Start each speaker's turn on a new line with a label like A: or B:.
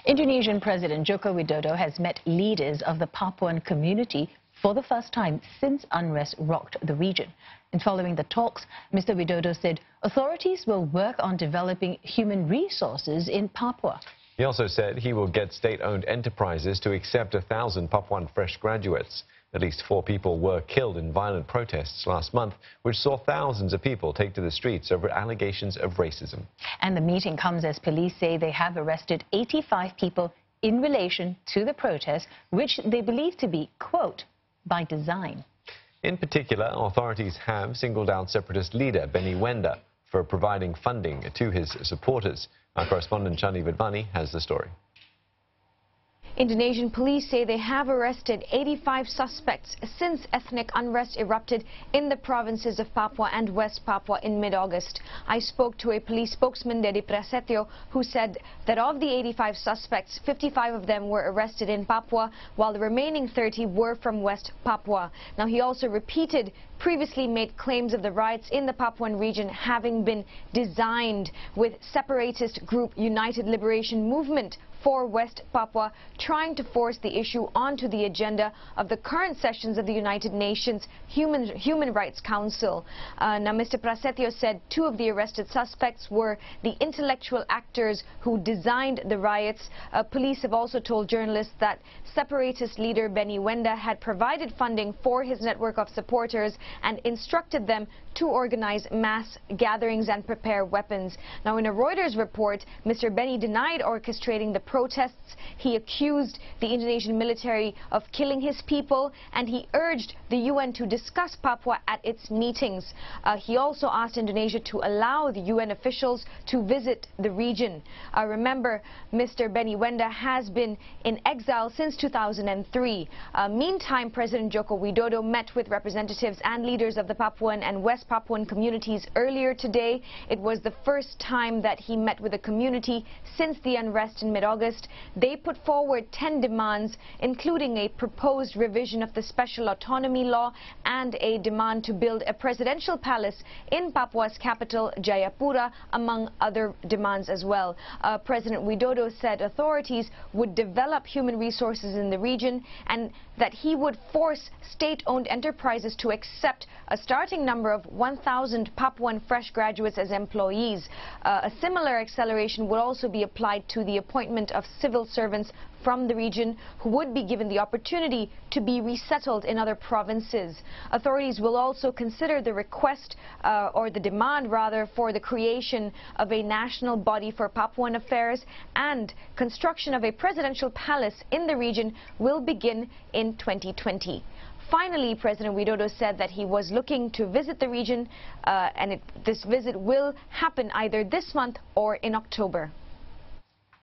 A: Indonesian President Joko Widodo has met leaders of the Papuan community for the first time since unrest rocked the region. And following the talks, Mr. Widodo said authorities will work on developing human resources in Papua.
B: He also said he will get state-owned enterprises to accept 1,000 Papuan fresh graduates. At least 4 people were killed in violent protests last month, which saw thousands of people take to the streets over allegations of racism.
A: And the meeting comes as police say they have arrested 85 people in relation to the protests, which they believe to be, quote, by design.
B: In particular, authorities have singled out separatist leader Benny Wenda for providing funding to his supporters. Our correspondent Chani Vidvani has the story.
C: Indonesian police say they have arrested 85 suspects since ethnic unrest erupted in the provinces of Papua and West Papua in mid-August. I spoke to a police spokesman, Dedi Prasetyo, who said that of the 85 suspects, 55 of them were arrested in Papua, while the remaining 30 were from West Papua. Now, he also repeated previously made claims of the riots in the Papuan region having been designed with separatist group United Liberation Movement for West Papua trying to force the issue onto the agenda of the current sessions of the United Nations Human Rights Council. Now, Mr. Prasetyo said 2 of the arrested suspects were the intellectual actors who designed the riots. Police have also told journalists that separatist leader Benny Wenda had provided funding for his network of supporters and instructed them to organize mass gatherings and prepare weapons. Now, in a Reuters report, Mr. Benny denied orchestrating the protests. He accused the Indonesian military of killing his people, and he urged the UN to discuss Papua at its meetings. He also asked Indonesia to allow the UN officials to visit the region. Remember, Mr. Benny Wenda has been in exile since 2003. Meantime, President Joko Widodo met with representatives and leaders of the Papuan and West Papuan communities earlier today. It was the first time that he met with the community since the unrest in mid-August. They put forward 10 demands, including a proposed revision of the special autonomy law and a demand to build a presidential palace in Papua's capital, Jayapura, among other demands as well. President Widodo said authorities would develop human resources in the region and that he would force state-owned enterprises to accept a starting number of 1,000 Papuan fresh graduates as employees. A similar acceleration would also be applied to the appointment of civil servants from the region who would be given the opportunity to be resettled in other provinces. Authorities will also consider the request or the demand rather for the creation of a national body for Papuan affairs, and construction of a presidential palace in the region will begin in 2020. Finally, President Widodo said that he was looking to visit the region and this visit will happen either this month or in October.